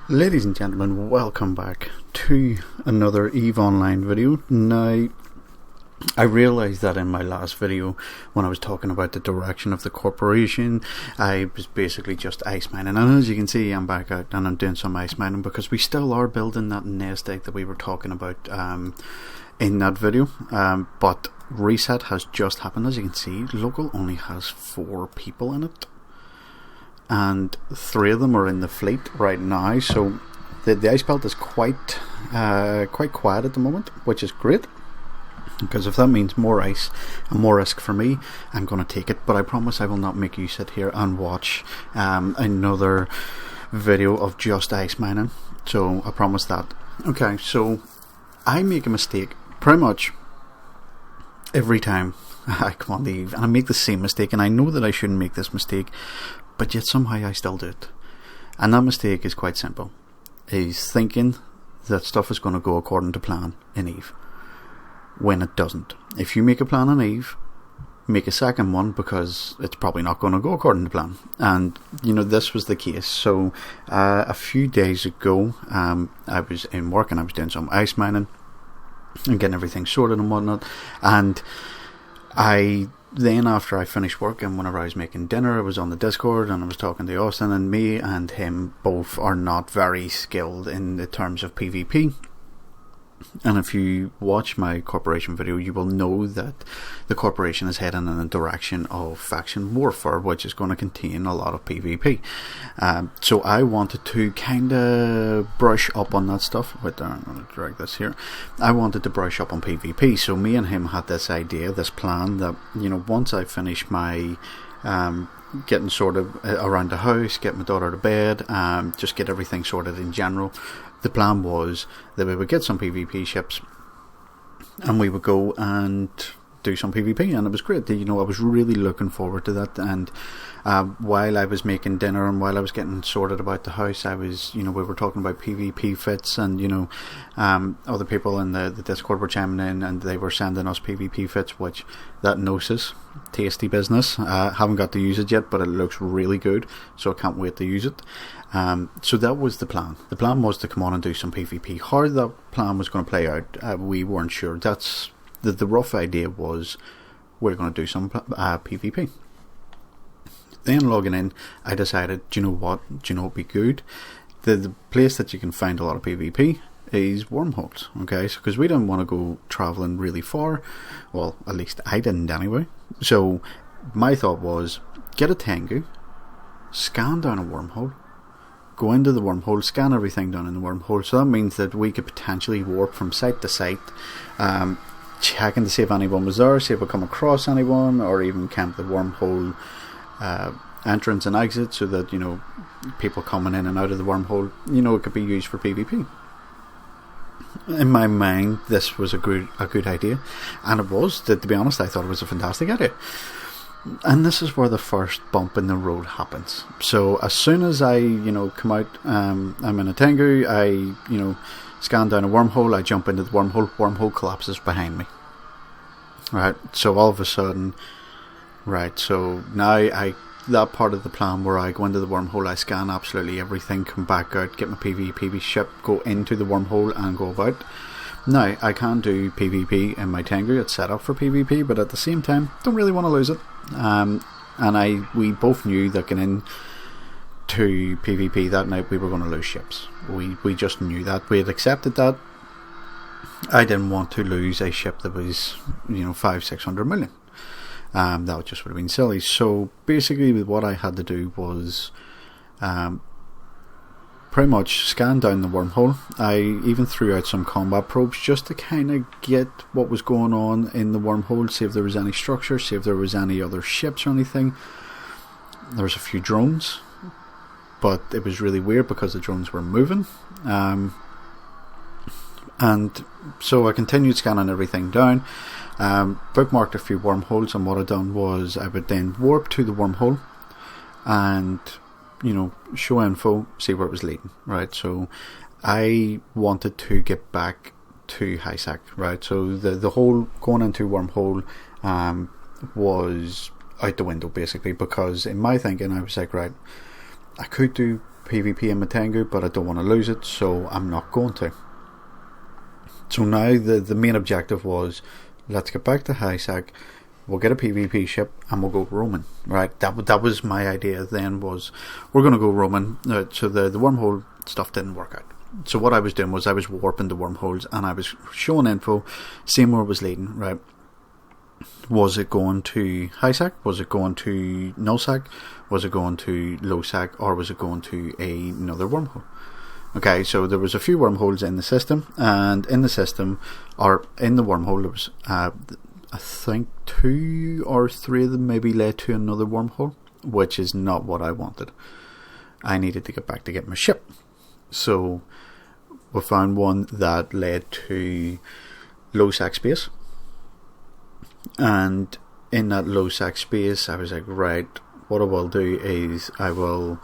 Ladies and gentlemen, welcome back to another EVE Online video. Now, I realised that in my last video, when I was talking about the direction of the corporation, I was basically just ice mining. And as you can see, I'm back out and I'm doing some ice mining because we still are building that nest egg that we were talking about in that video. But reset has just happened. As you can see, local only has 4 people in it, and 3 of them are in the fleet right now, so the ice belt is quite quiet at the moment, which is great, because if that means more ice and more risk for me, I'm going to take it. But I promise I will not make you sit here and watch another video of just ice mining, so I promise that. Okay, so I make a mistake pretty much every time I come on the EVE, and I make the same mistake, and I know that I shouldn't make this mistake, but yet somehow I still do it. And that mistake is quite simple, is thinking that stuff is going to go according to plan in EVE, when it doesn't. If you make a plan in EVE, make a second one, because it's probably not going to go according to plan. And you know, this was the case. So a few days ago, I was in work and I was doing some ice mining and getting everything sorted and whatnot, and then after I finished work and whenever I was making dinner, I was on the Discord and I was talking to Austin, and me and him both are not very skilled in the terms of PvP. And if you watch my corporation video, you will know that the corporation is heading in the direction of faction warfare, which is going to contain a lot of PvP. So I wanted to kind of brush up on that stuff. Wait, I'm going to drag this here. I wanted to brush up on PvP. So me and him had this idea, this plan, that, you know, once I finish my getting sorted around the house, get my daughter to bed, just get everything sorted in general, the plan was that we would get some PvP ships and we would go and do some PvP, and it was great. You know, I was really looking forward to that. And while I was making dinner and while I was getting sorted about the house, I was, you know, we were talking about PvP fits, and you know, other people in the Discord were chiming in and they were sending us PvP fits, which that Gnosis, tasty business. Haven't got to use it yet, but it looks really good, so I can't wait to use it. So that was the plan. The plan was to come on and do some PvP. How that plan was going to play out, we weren't sure. That's the rough idea was we're going to do some PvP. Then logging in, I decided, do you know what? Do you know what would be good? The place that you can find a lot of PvP is Wormholes. Okay, so because we didn't want to go travelling really far. Well, at least I didn't anyway. So my thought was, get a Tengu, scan down a wormhole, go into the wormhole, scan everything down in the wormhole. So that means that we could potentially warp from site to site, checking to see if anyone was there, see if we come across anyone, or even camp the wormhole entrance and exit, so that, you know, people coming in and out of the wormhole, you know, it could be used for PvP. In my mind, this was a good idea, and it was. To be honest, I thought it was a fantastic idea. And this is where the first bump in the road happens. So as soon as I, you know, come out, I'm in a Tengu, I, you know, scan down a wormhole, I jump into the wormhole collapses behind me. Right, so all of a sudden, right, so now that part of the plan where I go into the wormhole, I scan absolutely everything, come back out, get my PvP ship, go into the wormhole and go about. Now, I can do PvP in my Tengu, it's set up for PvP, but at the same time, don't really want to lose it. And we both knew that getting in to PvP that night, we were going to lose ships. We just knew that. We had accepted that. I didn't want to lose a ship that was, you know, 500-600 million. That just would have been silly. So basically, what I had to do was pretty much scan down the wormhole. I even threw out some combat probes just to kind of get what was going on in the wormhole, see if there was any structure, see if there was any other ships or anything. There was a few drones, but it was really weird because the drones were moving. And so I continued scanning everything down, bookmarked a few wormholes, and what I'd done was I would then warp to the wormhole and, you know, show info, see where it was leading, right? So I wanted to get back to High-Sec, right? So the whole going into wormhole was out the window basically, because in my thinking I was like, right, I could do PvP in Matengu, but I don't want to lose it, so I'm not going to. So now the main objective was, let's get back to Hysac, we'll get a PvP ship, and we'll go roaming, right? That was my idea then, was we're going to go roaming. So the wormhole stuff didn't work out. So what I was doing was I was warping the wormholes, and I was showing info, seeing where it was leading, right? Was it going to Hysac? Was it going to Nullsac? Was it going to Lowsac? Or was it going to another wormhole? Okay, so there was a few wormholes in the system, and in the system, or in the wormhole, there was, I think 2 or 3 of them maybe led to another wormhole, which is not what I wanted. I needed to get back to get my ship. So we found one that led to Lowsac space, and in that Lowsac space, I was like, right, what I will do is I will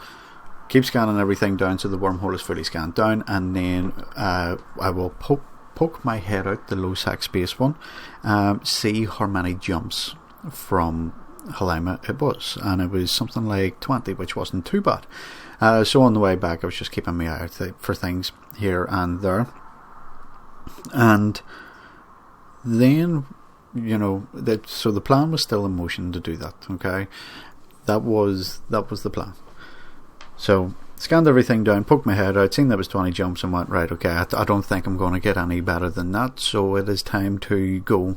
keep scanning everything down so the wormhole is fully scanned down, and then I will poke my head out the Lowsac space one, see how many jumps from Halima it was, and it was something like 20, which wasn't too bad. So on the way back, I was just keeping my eye out for things here and there, and then, you know, so the plan was still in motion to do that. Okay, that was the plan. So scanned everything down, poked my head out, seen there was 20 jumps, and went, right, okay, I don't think I'm going to get any better than that, so it is time to go.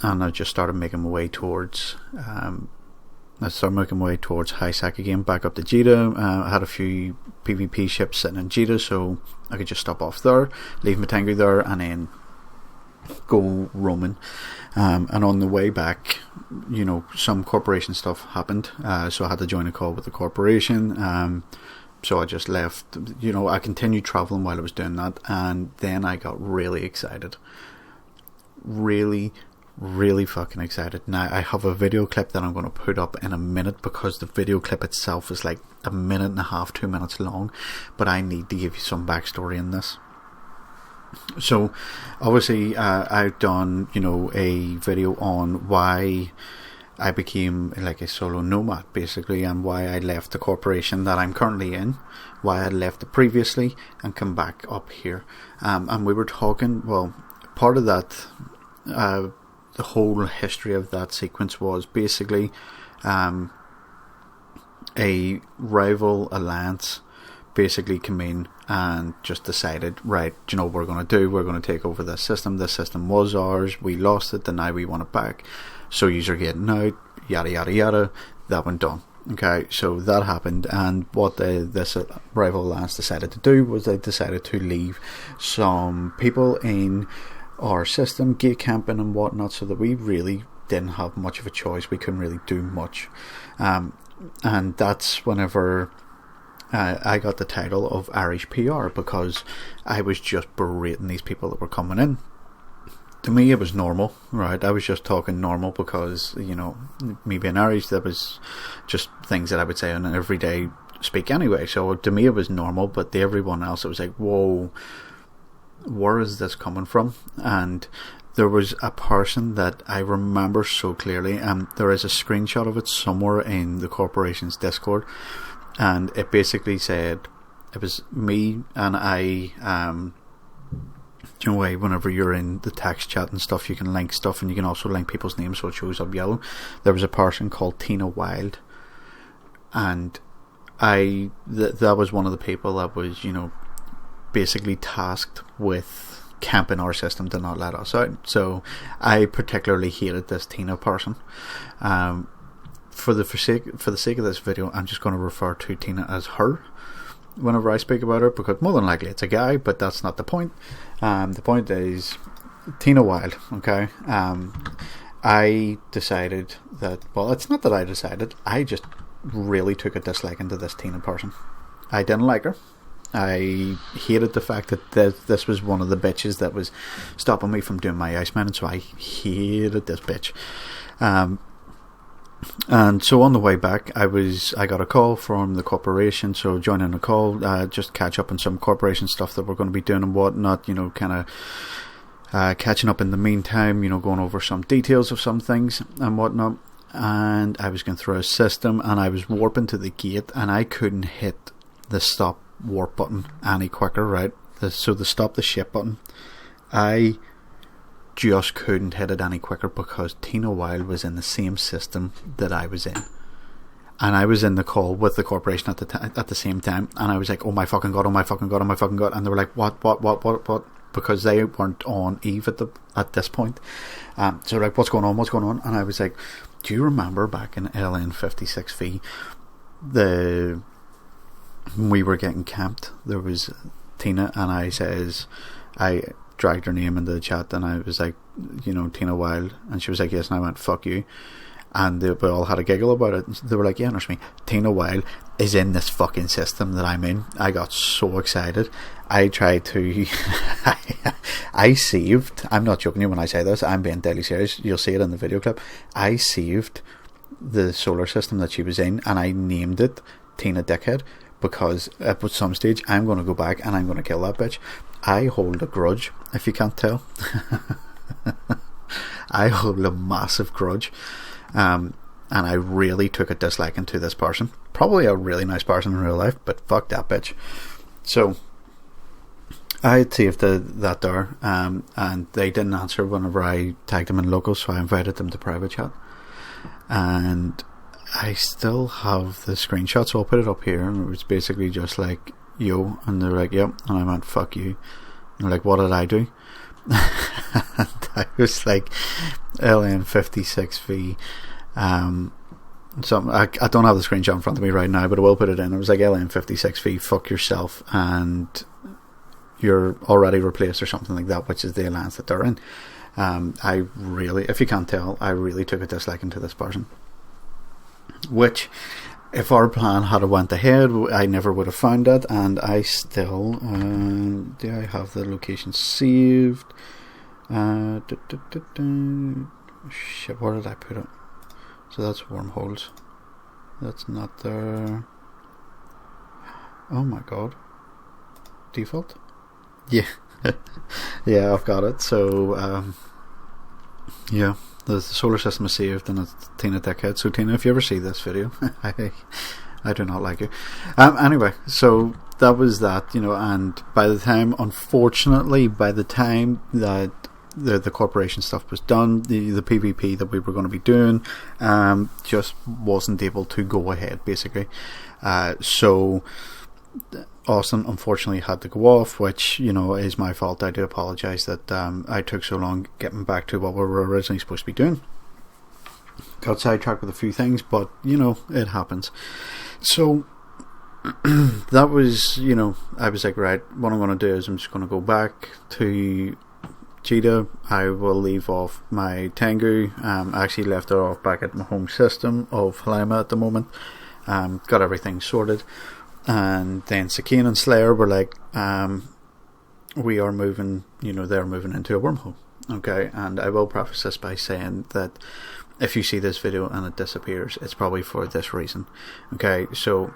And I just started making my way towards Hysac again, back up to Jita. I had a few PvP ships sitting in Jita, so I could just stop off there, leave Matengu there, and then go roaming. And on the way back, you know, some corporation stuff happened, so I had to join a call with the corporation. So I just left. You know, I continued traveling while I was doing that, and then I got really excited. Really fucking excited. Now I have a video clip that I'm going to put up in a minute, because the video clip itself is like 1.5 minutes, 2 minutes long, but I need to give you some backstory in this. So obviously I've done, you know, a video on why I became like a solo nomad, basically, and why I left the corporation that I'm currently in, why I left it previously and come back up here. And we were talking, well, part of that, the whole history of that sequence was basically a rival alliance basically came in and just decided, right, do you know what we're going to do? We're going to take over this system. This system was ours. We lost it, and now we want it back. So you're getting out, yada yada yada. That went done. Okay, so that happened, and what this rival alliance decided to do was they decided to leave some people in our system, gate camping and whatnot, so that we really didn't have much of a choice. We couldn't really do much, and that's whenever I got the title of Irish PR, because I was just berating these people that were coming in. To me, it was normal, right? I was just talking normal because, you know, me being Irish, that was just things that I would say on an everyday speak anyway. So to me, it was normal, but to everyone else, it was like, whoa, where is this coming from? And there was a person that I remember so clearly, and there is a screenshot of it somewhere in the corporation's Discord, and it basically said, it was me and I, you know, whenever you're in the text chat and stuff, you can link stuff, and you can also link people's names so it shows up yellow. There was a person called Tina Wild, and that was one of the people that was, you know, basically tasked with camping our system to not let us out. So I particularly hated this Tina person. For the sake of this video, I'm just going to refer to Tina as her whenever I speak about her, because more than likely it's a guy, but that's not the point. The point is Tina Wild. Okay, I decided that, well, it's not that I decided, I just really took a dislike into this Tina person. I didn't like her. I hated the fact that this was one of the bitches that was stopping me from doing my ice mining, so I hated this bitch. And so on the way back, I got a call from the corporation, so joining a call, just catch up on some corporation stuff that we're going to be doing and whatnot, you know, kind of catching up in the meantime, you know, going over some details of some things and whatnot. And I was going through a system, and I was warping to the gate, and I couldn't hit the stop warp button any quicker, right? So the stop the ship button, I just couldn't hit it any quicker because Tina Wild was in the same system that I was in. And I was in the call with the corporation at the same time, and I was like, oh my fucking god, oh my fucking god, oh my fucking god. And they were like, what? Because they weren't on Eve at this point. So they're like, what's going on? And I was like, do you remember back in LN56V, when we were getting camped, there was Tina, and I dragged her name into the chat, and I was like, Tina Wild, and she was like, yes, and I went, fuck you. And we all had a giggle about it. They were like, yeah, trust me, Tina Wild is in this fucking system that I'm in. I got so excited. I tried to I saved, I'm not joking you when I say this, I'm being deadly serious, you'll see it in the video clip. I saved the solar system that she was in, and I named it Tina Dickhead, because at some stage I'm going to go back and I'm going to kill that bitch. I hold a grudge, if you can't tell. I hold a massive grudge. And I really took a disliking to this person. Probably a really nice person in real life, but fuck that bitch. So I had saved that there, and they didn't answer whenever I tagged them in local, so I invited them to private chat. And I still have the screenshot, so I'll put it up here, and it was basically just like, yo, and they're like, yep, and I went, fuck you. And they're like, what did I do? And I was like, LN56V, so I don't have the screenshot in front of me right now, but I will put it in. It was like, LN56V, fuck yourself, and you're already replaced, or something like that, which is the alliance that they're in. I really, if you can't tell, I really took a disliking to this person, which, if our plan had went ahead, I never would have found it. And I still do I have the location saved? Shit, where did I put it? So that's Wormholes. That's not there. Oh my god. Default? Yeah. Yeah, I've got it. So yeah, the solar system is saved, and it's Tina Dickhead. So Tina, if you ever see this video, I do not like you. Anyway, so that was that, and by the time, unfortunately, by the time that the corporation stuff was done, the PvP that we were going to be doing just wasn't able to go ahead, basically. So Austin unfortunately had to go off, which is my fault. I do apologise that I took so long getting back to what we were originally supposed to be doing. Got sidetracked with a few things, but it happens. So that was, I was like, right, what I'm going to do is I'm just going to go back to Cheetah. I will leave off my Tengu. I actually left it off back at my home system of Halima at the moment. Got everything sorted. And then Sakine and Slayer were like, we are moving, they're moving into a wormhole. Okay, and I will preface this by saying that if you see this video and it disappears, it's probably for this reason. Okay, so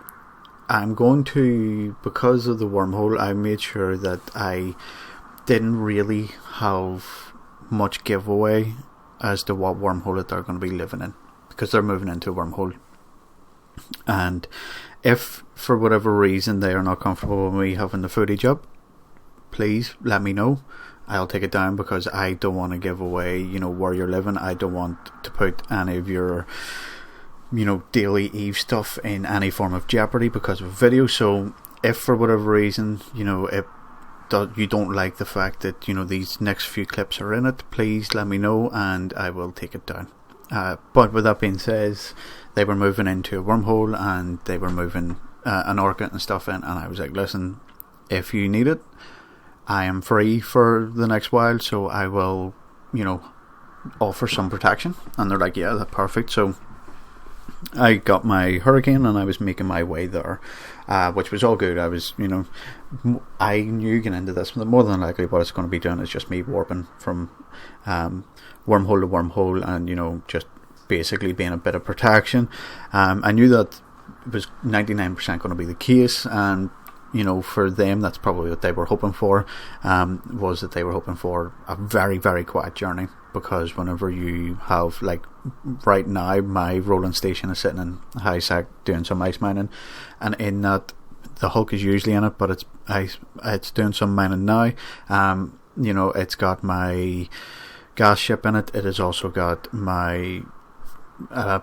I'm going to, because of the wormhole, I made sure that I didn't really have much giveaway as to what wormhole that they're going to be living in, because they're moving into a wormhole. And if for whatever reason they are not comfortable with me having the footage up, please let me know. I'll take it down, because I don't want to give away where you're living. I don't want to put any of your daily Eve stuff in any form of jeopardy because of video. So if for whatever reason you don't like the fact that these next few clips are in it, please let me know and I will take it down. But with that being said, they were moving into a wormhole, and they were moving an orchid and stuff in, and I was like, listen, if you need it, I am free for the next while, so I will offer some protection. And they're like, yeah, that's perfect. So I got my Hurricane and I was making my way there, which was all good. I was, I knew getting into this, more than likely what it's going to be doing is just me warping from wormhole to wormhole, and just basically being a bit of protection. I knew that was 99% going to be the case, and for them that's probably what they were hoping for, was that they were hoping for a very, very quiet journey, because whenever you have, like right now, my rolling station is sitting in high sec doing some ice mining, and in that the Hulk is usually in it, but it's doing some mining now. You know, it's got my gas ship in it. It has also got my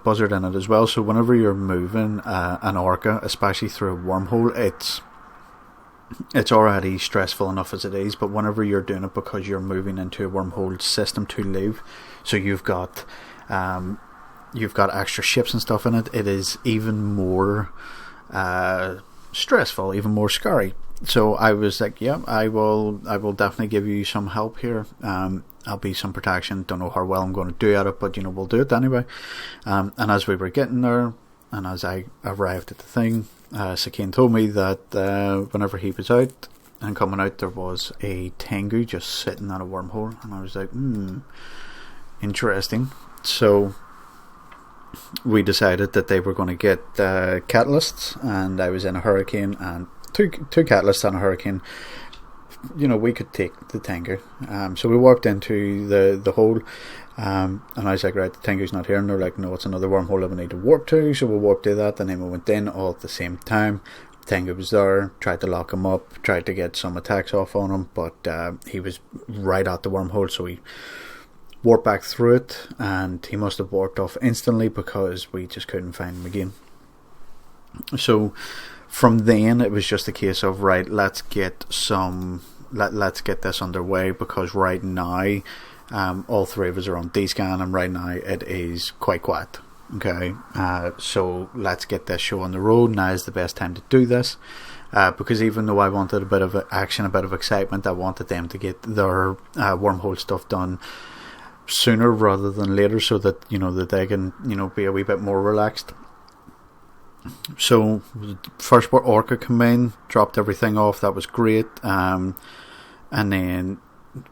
buzzard in it as well. So whenever you're moving an orca, especially through a wormhole, it's already stressful enough as it is, but whenever you're doing it because you're moving into a wormhole system to live, so you've got extra ships and stuff in it, it is even more stressful, even more scary. So I was like, yeah, I will definitely give you some help here. I'll be some protection. Don't know how well I'm going to do at it, but you know, we'll do it anyway. And as we were getting there, and as I arrived at the thing, Sakine told me that whenever he was out and coming out, there was a Tengu just sitting at a wormhole, and I was like, interesting. So we decided that they were going to get catalysts, and I was in a hurricane, and two catalysts and a hurricane. You know, we could take the Tengu. So we warped into the hole, and I was like, right, the Tengu's not here, and they're like, no, it's another wormhole that we need to warp to. So we warped to that, and then we went in all at the same time. Tengu was there, tried to lock him up, tried to get some attacks off on him, but he was right at the wormhole, so we warped back through it, and he must have warped off instantly because we just couldn't find him again. So from then it was just a case of, right, let's get this underway, because right now all three of us are on D-scan, and right now it is quite quiet. Okay, so let's get this show on the road. Now is the best time to do this, because even though I wanted a bit of action, a bit of excitement, I wanted them to get their wormhole stuff done sooner rather than later, so that, you know, that they can, you know, be a wee bit more relaxed. So first orca came in, dropped everything off, that was great, and then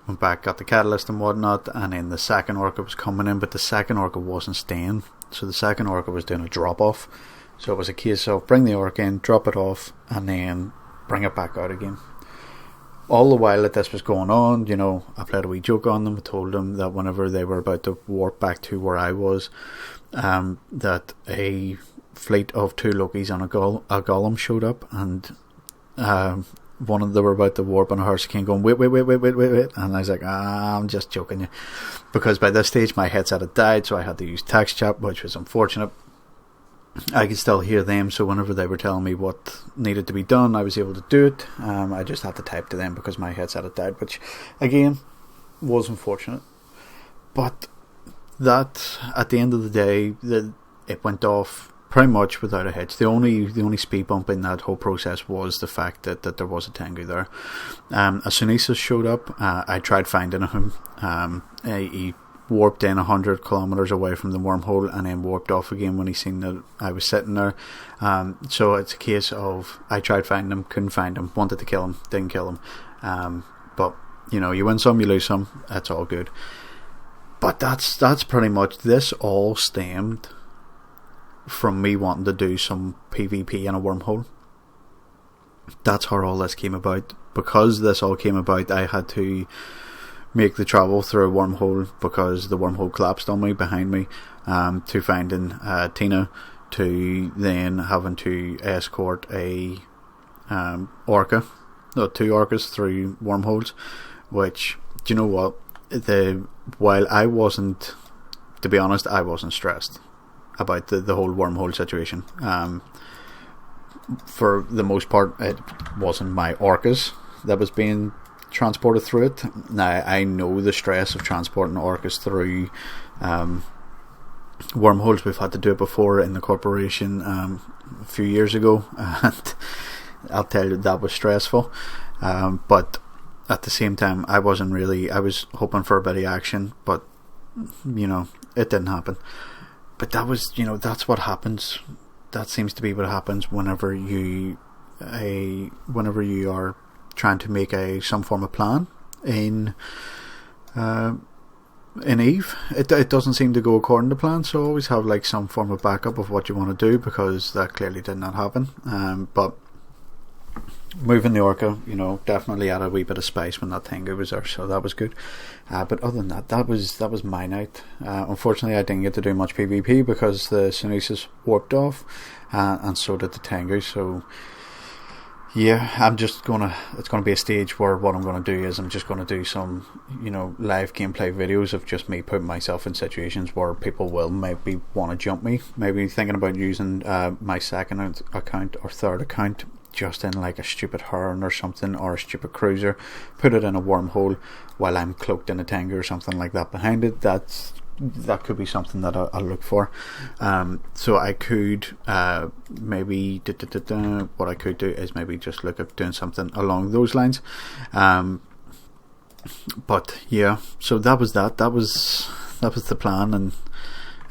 went back, got the catalyst and whatnot, and then the second orca was coming in, but the second orca wasn't staying, so the second orca was doing a drop off. So it was a case of bring the orca in, drop it off, and then bring it back out again. All the while that this was going on, you know, I played a wee joke on them. I told them that whenever they were about to warp back to where I was, that a fleet of 2 Lokis and a golem showed up, and one of them were about to warp, and a Hurricane going, wait, and I was like, I'm just joking you, because by this stage my headset had died, so I had to use text chat, which was unfortunate. I could still hear them, so whenever they were telling me what needed to be done, I was able to do it. I just had to type to them because my headset had died, which again was unfortunate. But that, at the end of the day, it went off pretty much without a hitch. The only speed bump in that whole process was the fact that there was a Tengu there. As soon as he showed up, I tried finding him. He warped in 100 kilometers away from the wormhole, and then warped off again when he seen that I was sitting there. So it's a case of, I tried finding him, couldn't find him, wanted to kill him, didn't kill him. But you know, you win some, you lose some, that's all good. But that's pretty much, this all stemmed from me wanting to do some PvP in a wormhole. That's how all this came about. Because this all came about, I had to make the travel through a wormhole, because the wormhole collapsed on me behind me, to finding Tina, to then having to escort a orca, no, 2 orcas through wormholes. Which, do you know what, while I wasn't, to be honest, I wasn't stressed about the whole wormhole situation. For the most part, it wasn't my orcas that was being transported through it. Now, I know the stress of transporting orcas through wormholes. We've had to do it before in the corporation a few years ago, and I'll tell you, that was stressful. But at the same time, I was hoping for a bit of action, but you know, it didn't happen. But that was, you know, that's what happens. That seems to be what happens whenever you are trying to make some form of plan in Eve. It doesn't seem to go according to plan, so always have like some form of backup of what you want to do, because that clearly did not happen. But moving the orca, you know, definitely added a wee bit of spice when that Tengu was there, so that was good. But other than that was my night. Unfortunately, I didn't get to do much PvP because the Sunesis warped off, and so did the Tengu. So Yeah, it's gonna be a stage where what I'm gonna do is I'm just gonna do some, live gameplay videos of just me putting myself in situations where people will maybe want to jump me, maybe thinking about using my second account or third account just in like a stupid Hearn or something, or a stupid cruiser, put it in a wormhole while I'm cloaked in a tanker or something like that behind it. That could be something that I'll look for. So I could maybe what I could do is maybe just look at doing something along those lines. But yeah, so that was the plan, and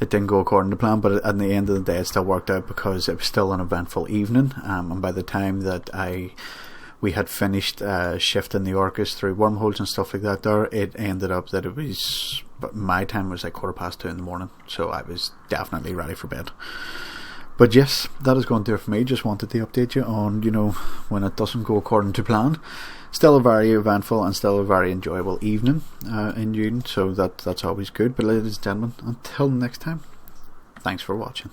it didn't go according to plan, but at the end of the day it still worked out because it was still an eventful evening, and by the time that we had finished shifting the orcas through wormholes and stuff like that there, it ended up that but my time was like 2:15 in the morning, so I was definitely ready for bed. But yes, that is going to do it for me. Just wanted to update you on, when it doesn't go according to plan. Still a very eventful and still a very enjoyable evening in June, so that's always good. But ladies and gentlemen, until next time, thanks for watching.